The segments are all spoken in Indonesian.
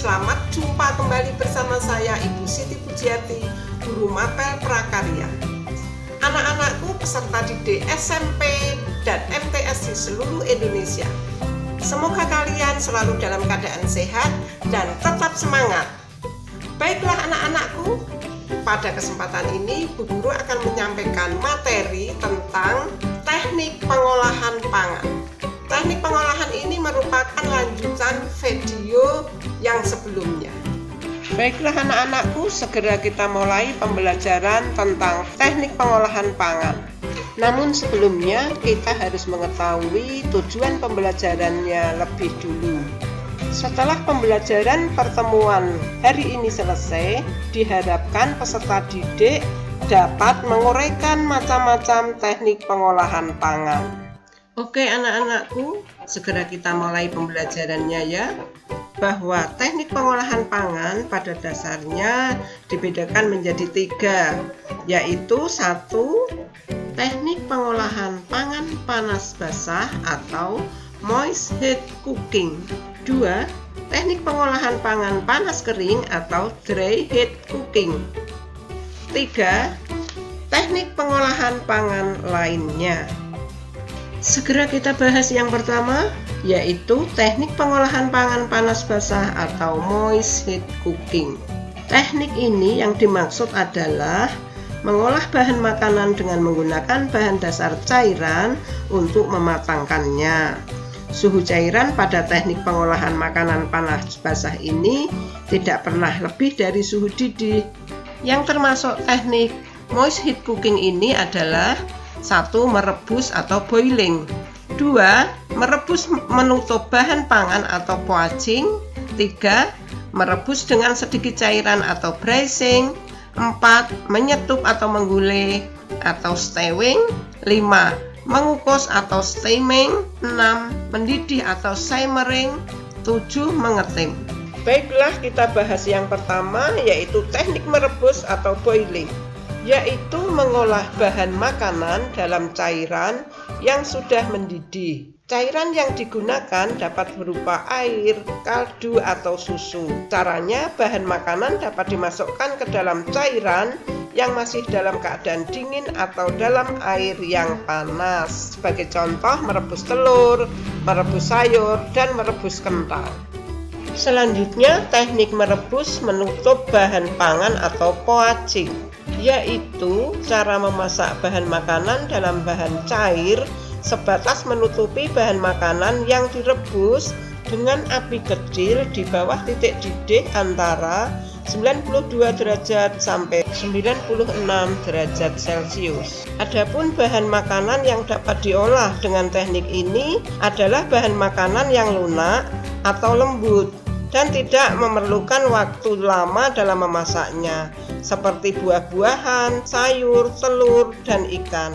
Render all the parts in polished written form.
selamat jumpa kembali bersama saya Ibu Siti Pujiati, Guru Mapel Prakarya. Anak-anakku peserta didik SMP dan MTS di seluruh Indonesia. Semoga kalian selalu dalam keadaan sehat dan tetap semangat. Baiklah anak-anakku, pada kesempatan ini Bu Guru akan menyampaikan materi tentang teknik pengolahan pangan. Teknik pengolahan ini merupakan lanjutan video yang sebelumnya. Baiklah anak-anakku, segera kita mulai pembelajaran tentang teknik pengolahan pangan. Namun sebelumnya kita harus mengetahui tujuan pembelajarannya lebih dulu. Setelah pembelajaran pertemuan hari ini selesai, diharapkan peserta didik dapat menguraikan macam-macam teknik pengolahan pangan. Oke anak-anakku, segera kita mulai pembelajarannya ya. Bahwa teknik pengolahan pangan pada dasarnya dibedakan menjadi 3, yaitu 1. Teknik pengolahan pangan panas basah atau moist heat cooking. 2. Teknik pengolahan pangan panas kering atau dry heat cooking. 3. Teknik pengolahan pangan lainnya. Segera kita bahas yang pertama, yaitu teknik pengolahan pangan panas basah atau moist heat cooking. Teknik ini yang dimaksud adalah mengolah bahan makanan dengan menggunakan bahan dasar cairan untuk mematangkannya. Suhu cairan pada teknik pengolahan makanan panas basah ini tidak pernah lebih dari suhu didih. Yang termasuk teknik moist heat cooking ini adalah 1. Merebus atau boiling. 2. Merebus menutup bahan pangan atau poaching. 3. Merebus dengan sedikit cairan atau braising. 4. Menyetup atau menggulai atau stewing. 5. Mengukus atau steaming. 6. Mendidih atau simmering. 7. Mengetim. Baiklah, kita bahas yang pertama, yaitu teknik merebus atau boiling, yaitu mengolah bahan makanan dalam cairan yang sudah mendidih. Cairan yang digunakan dapat berupa air, kaldu, atau susu. Caranya, bahan makanan dapat dimasukkan ke dalam cairan yang masih dalam keadaan dingin atau dalam air yang panas. Sebagai contoh, merebus telur, merebus sayur, dan merebus kentang. Selanjutnya, teknik merebus menutup bahan pangan atau poaching, yaitu cara memasak bahan makanan dalam bahan cair sebatas menutupi bahan makanan yang direbus dengan api kecil di bawah titik didih antara 92 derajat sampai 96 derajat Celcius. Adapun bahan makanan yang dapat diolah dengan teknik ini adalah bahan makanan yang lunak atau lembut dan tidak memerlukan waktu lama dalam memasaknya, seperti buah-buahan, sayur, telur, dan ikan.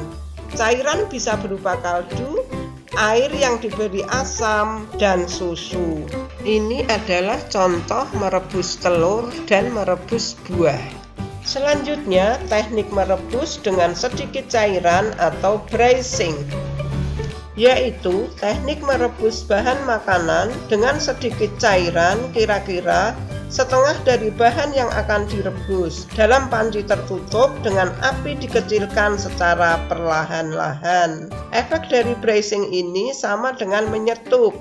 Cairan bisa berupa kaldu, air yang diberi asam, dan susu. Ini adalah contoh merebus telur dan merebus buah. Selanjutnya, teknik merebus dengan sedikit cairan atau braising, yaitu teknik merebus bahan makanan dengan sedikit cairan, kira-kira setengah dari bahan yang akan direbus, dalam panci tertutup dengan api dikecilkan secara perlahan-lahan. Efek dari braising ini sama dengan menyetup,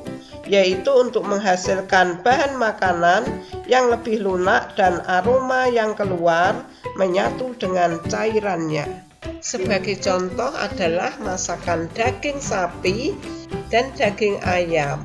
yaitu untuk menghasilkan bahan makanan yang lebih lunak dan aroma yang keluar menyatu dengan cairannya. Sebagai contoh adalah masakan daging sapi dan daging ayam.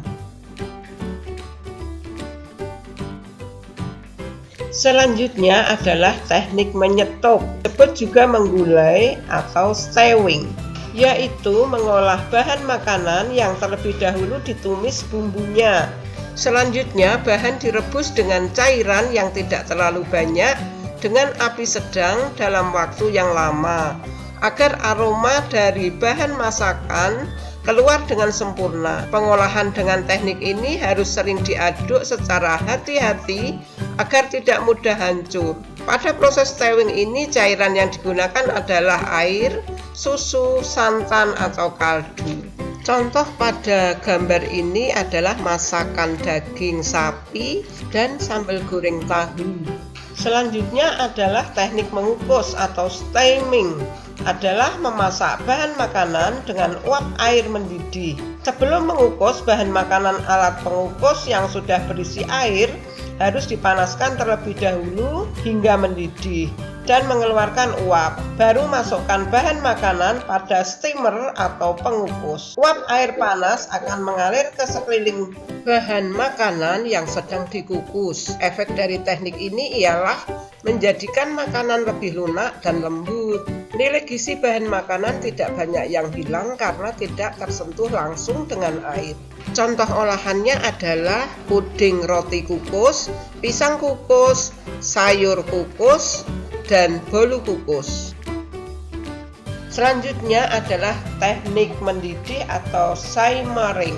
Selanjutnya adalah teknik menyetup, disebut juga menggulai atau stewing, yaitu mengolah bahan makanan yang terlebih dahulu ditumis bumbunya. Selanjutnya bahan direbus dengan cairan yang tidak terlalu banyak dengan api sedang dalam waktu yang lama, agar aroma dari bahan masakan keluar dengan sempurna. Pengolahan dengan teknik ini harus sering diaduk secara hati-hati agar tidak mudah hancur. Pada proses stewing ini, cairan yang digunakan adalah air, susu, santan, atau kaldu. Contoh pada gambar ini adalah masakan daging sapi dan sambal goreng tahu. Selanjutnya adalah teknik mengukus atau steaming, adalah memasak bahan makanan dengan uap air mendidih. Sebelum mengukus bahan makanan, alat pengukus yang sudah berisi air harus dipanaskan terlebih dahulu hingga mendidih dan mengeluarkan uap. Baru masukkan bahan makanan pada steamer atau pengukus. Uap air panas akan mengalir ke sekeliling bahan makanan yang sedang dikukus. Efek dari teknik ini ialah menjadikan makanan lebih lunak dan lembut. Nilai gizi bahan makanan tidak banyak yang hilang karena tidak tersentuh langsung dengan air. Contoh olahannya adalah puding roti kukus, pisang kukus, sayur kukus, dan bolu kukus. Selanjutnya adalah teknik mendidih atau simmering,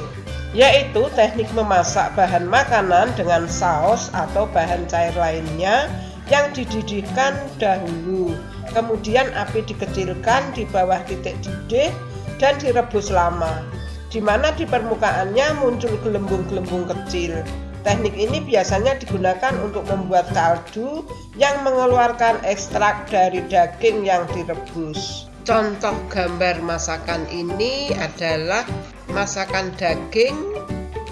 yaitu teknik memasak bahan makanan dengan saus atau bahan cair lainnya yang dididihkan dahulu. Kemudian api dikecilkan di bawah titik didih dan direbus lama, di mana di permukaannya muncul gelembung-gelembung kecil. Teknik ini biasanya digunakan untuk membuat kaldu yang mengeluarkan ekstrak dari daging yang direbus. Contoh gambar masakan ini adalah masakan daging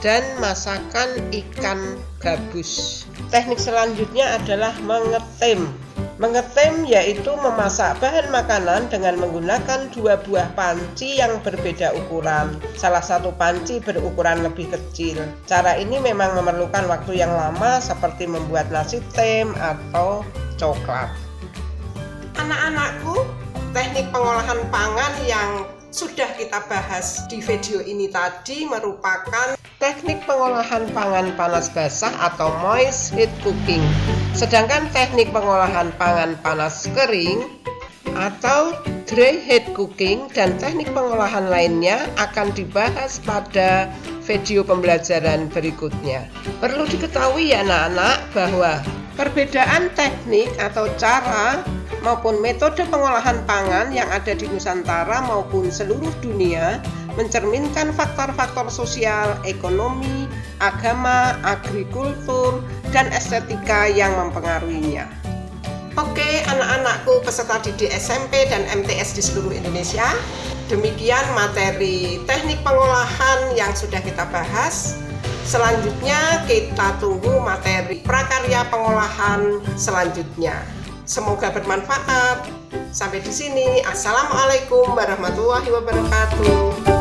dan masakan ikan gabus. Teknik selanjutnya adalah mengetim. Mengetim yaitu memasak bahan makanan dengan menggunakan dua buah panci yang berbeda ukuran. Salah satu panci berukuran lebih kecil. Cara ini memang memerlukan waktu yang lama seperti membuat nasi tim atau coklat. Anak-anakku, teknik pengolahan pangan yang sudah kita bahas di video ini tadi merupakan teknik pengolahan pangan panas basah atau moist heat cooking. Sedangkan teknik pengolahan pangan panas kering atau dry heat cooking dan teknik pengolahan lainnya akan dibahas pada video pembelajaran berikutnya. Perlu diketahui ya anak-anak bahwa perbedaan teknik atau cara maupun metode pengolahan pangan yang ada di Nusantara maupun seluruh dunia mencerminkan faktor-faktor sosial, ekonomi, agama, agrikultur, dan estetika yang mempengaruhinya. Oke anak-anakku peserta didik SMP dan MTS di seluruh Indonesia, demikian materi teknik pengolahan yang sudah kita bahas. Selanjutnya kita tunggu materi prakarya pengolahan selanjutnya. Semoga bermanfaat. Sampai di sini. Assalamualaikum warahmatullahi wabarakatuh.